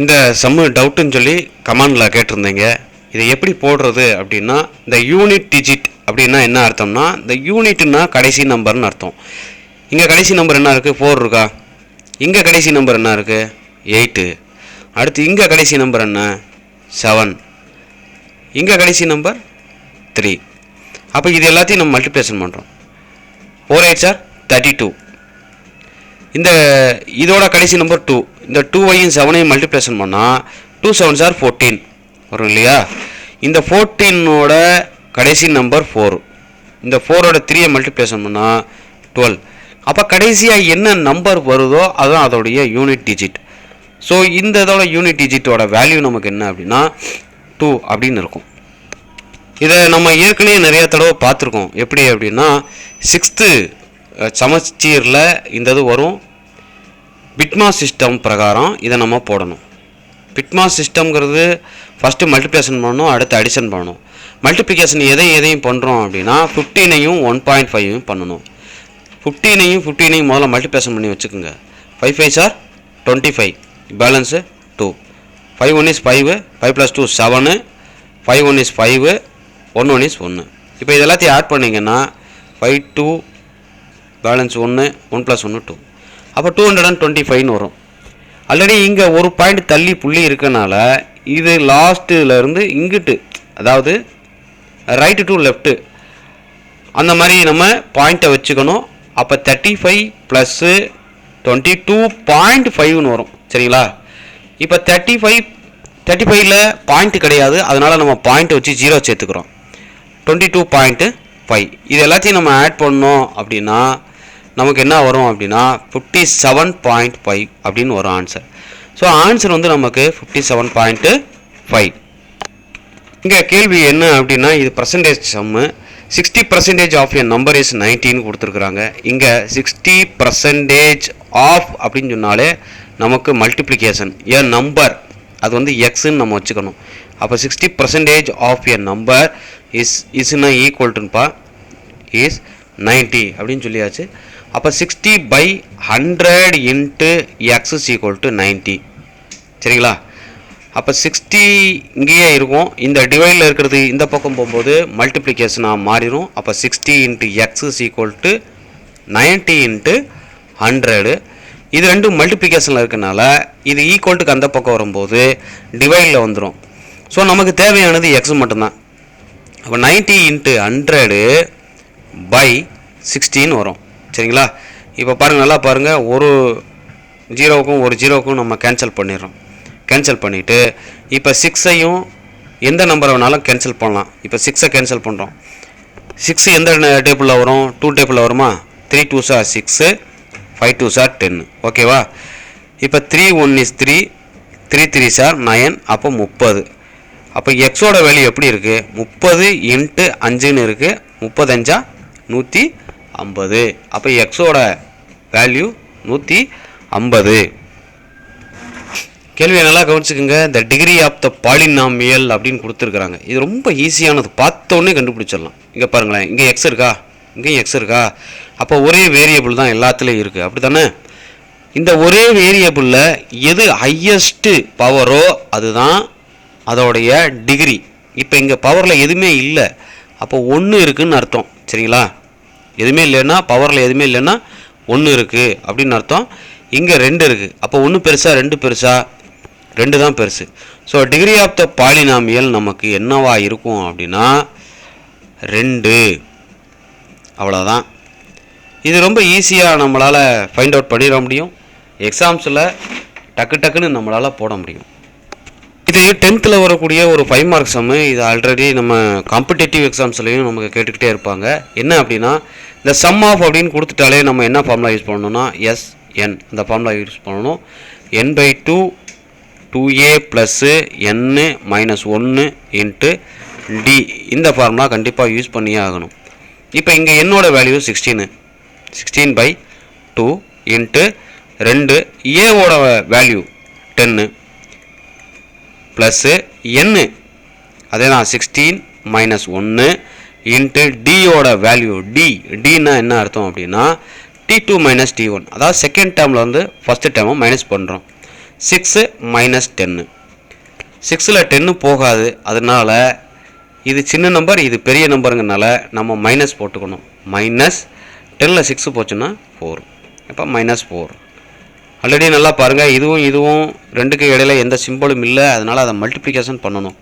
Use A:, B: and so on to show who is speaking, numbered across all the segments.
A: இந்த சம்மு டவுட்டுன்னு சொல்லி கமெண்டில் கேட்டிருந்தீங்க. இதை எப்படி போடுறது அப்படின்னா, இந்த யூனிட் டிஜிட் அப்படின்னா என்ன அர்த்தம்னா, இந்த யூனிட்னா கடைசி நம்பர்னு அர்த்தம். இங்கே கடைசி நம்பர் என்ன இருக்குது? 4 இருக்கா? இங்கே கடைசி நம்பர் என்ன இருக்குது? 8. அடுத்து இங்கே கடைசி நம்பர் என்ன? 7. இங்கே கடைசி நம்பர் 3. அப்போ இது எல்லாத்தையும் நம்ம மல்டிப்ளிகேஷன் பண்ணுறோம். 4 8 சார் 32. இதோட கடைசி நம்பர் 2. இந்த 2ஐயும் 7ஐயும் மல்டிப்ளிகேஷன் பண்ணால் 2 7 சார் 14 வரும் இல்லையா? இந்த 14ஓட கடைசி நம்பர் 4. இந்த 4ஓட 3ஐ மல்டிப்ளிகேஷன் பண்ணால் 12. அப்போ கடைசியாக என்ன நம்பர் வருதோ அதுதான் அதோடைய யூனிட் டிஜிட். ஸோ இதோட யூனிட் டிஜிட்டோட வேல்யூ நமக்கு என்ன அப்படின்னா 2 அப்படின்னு இருக்கும். இதை நம்ம ஏற்கனவே நிறைய தடவை பார்த்துருக்கோம். எப்படி அப்படின்னா 6th சமச்சீரில் இந்த இது வரும். பிட்மாஸ் சிஸ்டம் பிரகாரம் இதை நம்ம போடணும். பிட்மாஸ் சிஸ்டம்ங்கிறது ஃபஸ்ட்டு மல்டிப்ளிகேஷன் பண்ணணும், அடுத்து அடிஷன் பண்ணணும். மல்டிப்ளிகேஷன் எதையும் பண்ணுறோம் அப்படின்னா 15ஐயும் 1.5ஐயும் பண்ணணும். 15ஐயும் முதல்ல மல்டிப்ளிகேஷன் பண்ணி வச்சுக்கோங்க. 5 5 sir 25, balance 2. 5 1 is 5, 5 + 2 7, 5 1 is 5, 1 1 is 1. இப்போ இது எல்லாத்தையும் ஆட் பண்ணிங்கன்னா 5 2 பேலன்ஸ் 1, 1 + 1 2. அப்போ 225ன்னு வரும். ஆல்ரெடி இங்கே ஒரு பாயிண்ட் தள்ளி புள்ளி இருக்கனால இது லாஸ்ட்டிலேருந்து இங்கிட்டு, அதாவது ரைட்டு டு லெஃப்ட்டு அந்த மாதிரி நம்ம பாயிண்ட்டை வச்சுக்கணும். அப்போ 35 + 22.5ன்னு வரும். சரிங்களா? இப்போ 35ல் பாயிண்ட்டு கிடையாது, அதனால் நம்ம பாயிண்ட்டை வச்சு 0 சேர்த்துக்கிறோம். 22.5 இது எல்லாத்தையும் நம்ம ஆட் பண்ணோம் அப்படின்னா நமக்கு என்ன வரும் அப்படின்னா 57.5 அப்படின்னு வரும் ஆன்சர். ஸோ ஆன்சர் வந்து நமக்கு 57.5. இங்கே கேள்வி என்ன அப்படின்னா, இது percentage sum. 60% of a number is 19 கொடுத்துருக்குறாங்க. இங்கே 60% ஆஃப் அப்படின்னு சொன்னாலே நமக்கு மல்டிப்ளிகேஷன் எ நம்பர், அது வந்து எக்ஸ்ன்னு நம்ம வச்சுக்கணும். அப்போ 60% ஆஃப் எ நம்பர் இஸ்னா ஈக்குவல்ட்டுப்பா இஸ் 90 அப்படின்னு சொல்லியாச்சு. அப்போ 60/100 into X is equal to 90. சரிங்களா? அப்போ 60 இங்கேயே இருக்கும். இந்த டிவைடில் இருக்கிறது இந்த பக்கம் போகும்போது மல்டிப்ளிகேஷனாக மாறிடும். அப்போ 60 into X is equal to 90 into 100. இது ரெண்டும் மல்டிப்ளிகேஷனில் இருக்கனால இது ஈக்குவல்ட்டுக்கு அந்த பக்கம் வரும்போது டிவைடில் வந்துடும். ஸோ நமக்கு தேவையானது எக்ஸ் மட்டும்தான். அப்போ 90 இன்ட்டு 100/16 வரும். சரிங்களா? இப்போ பாருங்கள், நல்லா பாருங்கள். ஒரு 0க்கும் ஒரு 0க்கும் நம்ம கேன்சல் பண்ணிடுறோம். கேன்சல் பண்ணிவிட்டு இப்போ 6ஐயும் எந்த நம்பரை வேணாலும் கேன்சல் பண்ணலாம். இப்போ 6ஐ கேன்சல் பண்ணுறோம். 6 எந்த டேபிளில் வரும்? 2 டேபிளில் வருமா? 3 2s are 6, 5 2s are 10. ஓகேவா? இப்போ 3 1 is 3, 3 3s are 9. அப்போ 30. அப்போ எக்ஸோட வேல்யூ எப்படி இருக்குது? 30 இன்ட்டு 5ன்னு இருக்குது. 35 150. அப்போ எக்ஸோட வேல்யூ 150. கேள்வியை நல்லா கவனிச்சுக்கோங்க. The degree of the polynomial அப்படின்னு கொடுத்துருக்குறாங்க. இது ரொம்ப ஈஸியானது, பார்த்தோன்னே கண்டுபிடிச்சிடலாம். இங்கே பாருங்களேன், இங்கே எக்ஸ் இருக்கா, இங்கேயும் எக்ஸ் இருக்கா. அப்போ ஒரே வேரியபிள் தான் எல்லாத்துலேயும் இருக்குது, அப்படி தானே? இந்த ஒரே வேரியபிளில் எது ஹையஸ்ட்டு பவரோ அதுதான் அதோடைய டிகிரி. இப்போ இங்கே பவரில் எதுவுமே இல்லை, அப்போ 1 இருக்குதுன்னு அர்த்தம். சரிங்களா? எதுவுமே இல்லைன்னா, பவரில் எதுவுமே இல்லைன்னா 1 இருக்குது அப்படின்னு அர்த்தம். இங்கே 2 இருக்குது. அப்போ 1 பெருசா 2 பெருசா? 2 தான் பெருசு. So degree of the polynomial நமக்கு என்னவா இருக்கும் அப்படின்னா 2. அவ்வளோதான். இது ரொம்ப ஈஸியாக நம்மளால் ஃபைண்ட் அவுட் பண்ணிட முடியும். எக்ஸாம்ஸில் டக்குன்னு நம்மளால் போட முடியும். இது 10th வரக்கூடிய ஒரு 5 மார்க் சம்மு. இது ஆல்ரெடி நம்ம காம்படிட்டிவ் எக்ஸாம்ஸ்லையும் நமக்கு கேட்டுக்கிட்டே இருப்பாங்க. என்ன அப்படின்னா, இந்த சம் ஆஃப் அப்படின்னு கொடுத்துட்டாலே நம்ம என்ன ஃபார்முலா யூஸ் பண்ணணும்னா SN, இந்த ஃபார்முலா யூஸ் பண்ணணும். n/2 2a + n - 1 into d, இந்த ஃபார்முலா கண்டிப்பாக யூஸ் பண்ணியே ஆகணும். இப்போ இங்கே என்னோட வேல்யூ 16/2 இன்ட்டு 2, ஏவோட வேல்யூ 10 ப்ளஸ்ஸு n, அதே தான் 16 - 1 இன்ட்டு டியோட வேல்யூ டின்னா என்ன அர்த்தம் அப்படின்னா T2 - T1, அதாவது செகண்ட் டேர்மில் வந்து ஃபஸ்ட்டு டேர்மை மைனஸ் பண்ணுறோம். 6 மைனஸ் 10. 6ல் 10 போகாது, அதனால் இது சின்ன நம்பர், இது பெரிய நம்பருங்கனால நம்ம மைனஸ் போட்டுக்கணும். மைனஸ் 10ல் 6 போச்சுன்னா 4. அப்போ -4. ஆல்ரெடி நல்லா பாருங்கள், இதுவும் ரெண்டுக்கு இடையில எந்த சிம்பிளும் இல்லை, அதனால் அதை மல்டிப்ளிகேஷன் பண்ணணும்.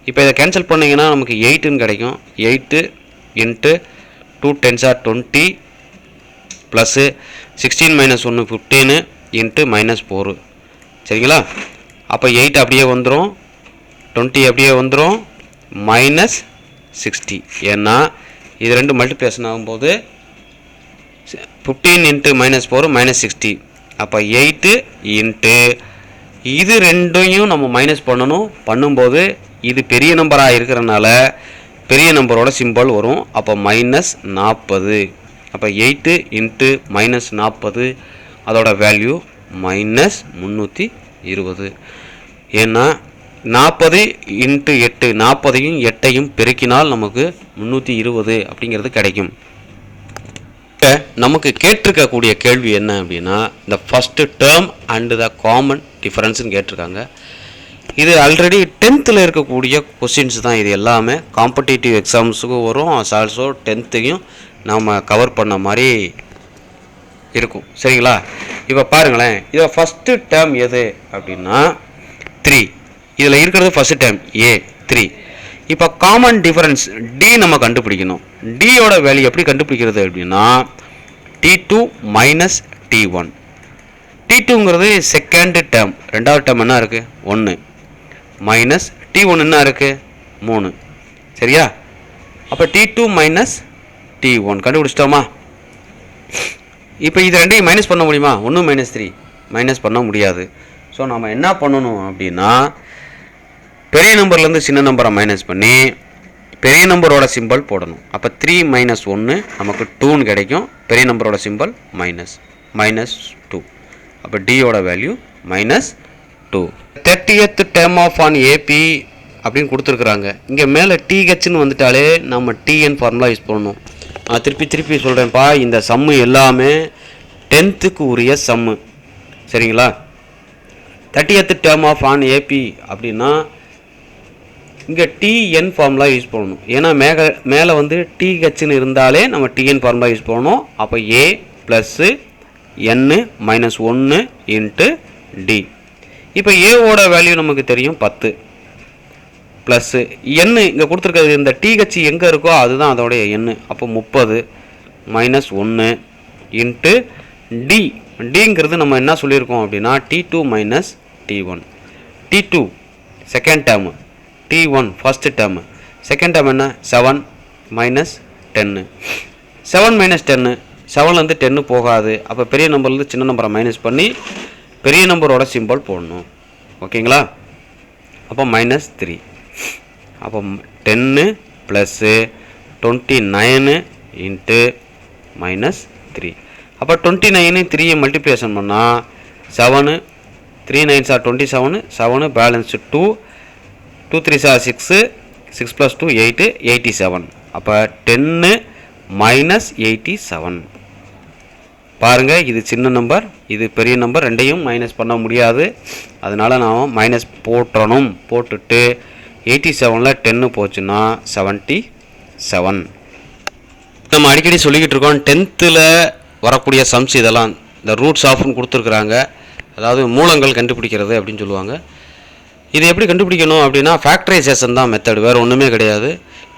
A: இப்போ இதை கேன்சல் பண்ணிங்கன்னா நமக்கு 8ன்னு கிடைக்கும். 8 into 2 10s are 20 plus 16 minus 1 15 into -4. சரிங்களா? அப்போ 8 அப்படியே வந்துடும், 20 அப்படியே வந்துடும், -60. ஏன்னா இது ரெண்டு மல்டிப்ளிகேஷன் ஆகும்போது 15 இன்ட்டு -4 -60. அப்போ 8 இன்ட்டு இது ரெண்டையும் நம்ம மைனஸ் பண்ணும்போது இது பெரிய நம்பராக இருக்கிறனால பெரிய நம்பரோட சிம்பிள் வரும். அப்போ -40. அப்போ 8 இன்ட்டு -40 அதோட வேல்யூ -320. ஏன்னா 40 இன்ட்டு 8, 40ஐயும் 8ஐயும் பெருக்கினால் நமக்கு 320 அப்படிங்கிறது கிடைக்கும். நமக்கு கேட்டிருக்கக்கூடிய கேள்வி என்ன அப்படின்னா, இந்த first term and the common டிஃபரன்ஸ்னு கேட்டிருக்காங்க. இது ஆல்ரெடி 10th இருக்கக்கூடிய கொஸ்டின்ஸ் தான். இது எல்லாமே காம்படிட்டிவ் எக்ஸாம்ஸுக்கும் வரும், ஆல்சோ 10த்தையும் நாம் கவர் பண்ண மாதிரி இருக்கும். சரிங்களா? இப்போ பாருங்களேன், இதை ஃபஸ்ட்டு டேர்ம் எது அப்படின்னா 3. இதில் இருக்கிறது ஃபஸ்ட்டு டேர்ம் A 3. இப்போ காமன் டிஃபரன்ஸ் D நம்ம கண்டுபிடிக்கணும். டியோட வேல்யூ எப்படி கண்டுபிடிக்கிறது அப்படின்னா T2 மைனஸ் T1. T2ங்கிறது செகண்ட் டேர்ம், ரெண்டாவது டேர்ம் என்ன இருக்குது 1, மைனஸ் T1 என்ன இருக்குது 3. சரியா? அப்போ T2 மைனஸ் T1 கண்டுபிடிச்சிட்டோமா? இப்போ இது ரெண்டையும் மைனஸ் பண்ண முடியுமா? 1 - 3 மைனஸ் பண்ண முடியாது. ஸோ நம்ம என்ன பண்ணணும் அப்படின்னா, பெரிய நம்பர்லேருந்து சின்ன நம்பரை மைனஸ் பண்ணி பெரிய நம்பரோட சிம்பிள் போடணும். அப்போ 3 - 1 நமக்கு 2ன்னு கிடைக்கும். பெரிய நம்பரோட சிம்பிள் -2. அப்போ டியோட value -2. 30th term of an AP அப்படின்னு கொடுத்துருக்குறாங்க. இங்கே மேலே டிஹெச்னு வந்துட்டாலே நம்ம டிஎன் ஃபார்முலா யூஸ் பண்ணணும். நான் திருப்பி சொல்கிறேன்ப்பா, இந்த சம்மு எல்லாமே 10th உரிய சம்மு. சரிங்களா? 30th term of an AB அப்படின்னா இங்கே டிஎன் ஃபார்முலா யூஸ் பண்ணணும். ஏன்னா மேலே வந்து டிஹெச்னு இருந்தாலே நம்ம டிஎன் ஃபார்முலா யூஸ் பண்ணணும். அப்போ ஏ ப்ளஸ்ஸு n -1 இன்ட்டு டி. இப்போ ஏவோட வேல்யூ நமக்கு தெரியும் 10 ப்ளஸ்ஸு n இங்கே கொடுத்துருக்கிறது, இந்த டிஹெச் எங்கே இருக்கோ அதுதான் அதோடைய n. அப்போ 30 -1 இன்ட்டு டி. டிங்கிறது நம்ம என்ன சொல்லியிருக்கோம் அப்படின்னா T2 minus T1. T2 second term, T1 first term. Second term என்ன 7 மைனஸ் 10. 7 - 10, 7லேருந்து 10 போகாது. அப்போ பெரிய நம்பர்லேருந்து சின்ன நம்பரை மைனஸ் பண்ணி பெரிய நம்பரோட சிம்பிள் போடணும். ஓகேங்களா? அப்போ -3. அப்போ 10 ப்ளஸ்ஸு 29 இன்ட்டு -3. அப்போ 29 3 மல்டிப்ளிகேஷன் பண்ணால் 7, 3 9s are 27, 7 balance 2, 2 3s are 6, 6 + 2 8, 87. அப்போ 10 - 87. பாருங்கள், இது சின்ன நம்பர், இது பெரிய நம்பர், ரெண்டையும் மைனஸ் பண்ண முடியாது. அதனால் நாம் மைனஸ் போட்டுறணும். போட்டுட்டு 87ல் 10 போச்சுன்னா 77. நம்ம அடிக்கடி சொல்லிக்கிட்டு இருக்கோம், 10th வரக்கூடிய சம்ஸ் இதெல்லாம் இந்த ரூட்ஸ் ஆஃப்னு கொடுத்துருக்குறாங்க. அதாவது மூலங்கள் கண்டுபிடிக்கிறது அப்படின்னு சொல்லுவாங்க. இது எப்படி கண்டுபிடிக்கணும் அப்படின்னா ஃபேக்டரைசேஷன் தான் மெத்தட், வேறு ஒன்றுமே கிடையாது.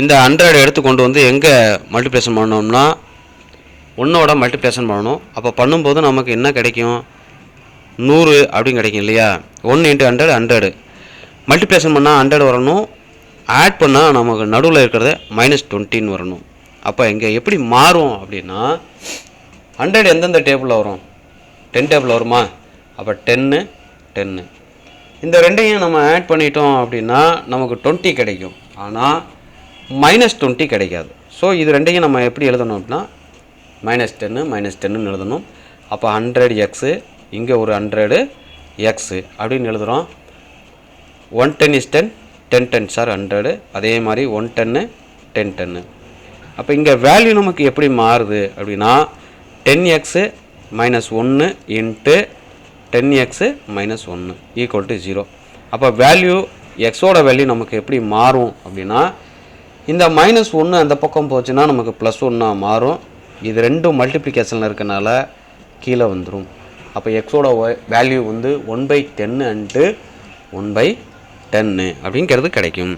A: இந்த 100 எடுத்து கொண்டு வந்து எங்கே மல்டிப்ளிகேஷன் பண்ணோம்னா 1ஓட மல்டிப்ளிகேஷன் பண்ணணும். அப்போ பண்ணும்போது நமக்கு என்ன கிடைக்கும் 100 அப்படின்னு கிடைக்கும் இல்லையா? 1 × 100 100. மல்டிப்ளிகேஷன் பண்ணால் 100 வரணும், ஆட் பண்ணால் நமக்கு நடுவில் இருக்கிறது -20 வரணும். அப்போ இங்கே எப்படி மாறும் அப்படின்னா 100 எந்தெந்த டேபிளில் வரும்? 10 டேபிள் வருமா? அப்போ 10 10. இந்த ரெண்டையும் நம்ம ஆட் பண்ணிட்டோம் அப்படின்னா நமக்கு 20 கிடைக்கும். ஆனால் -20 கிடைக்காது. ஸோ இது ரெண்டையும் நம்ம எப்படி எழுதணும் அப்படின்னா -10 -10ன்னு எழுதணும். அப்போ 100x, இங்கே ஒரு 100x அப்படின்னு எழுதுகிறோம். 110 is 10, 10 10s are 100. அதே மாதிரி 110 10 10. அப்போ இங்கே வேல்யூ நமக்கு எப்படி மாறுது அப்படின்னா 10x - 1 into 10x minus 1 equal to 0. அப்போ வேல்யூ எக்ஸோட வேல்யூ நமக்கு எப்படி மாறும் அப்படின்னா, இந்த மைனஸ் 1 அந்த பக்கம் போச்சுன்னா நமக்கு ப்ளஸ் 1 மாறும். இது ரெண்டும் மல்டிப்ளிகேஷனில் இருக்கனால கீழே வந்துடும். அப்போ எக்ஸோட வேல்யூ வந்து 1/10 அண்டு 1/10 அப்படிங்கிறது கிடைக்கும்.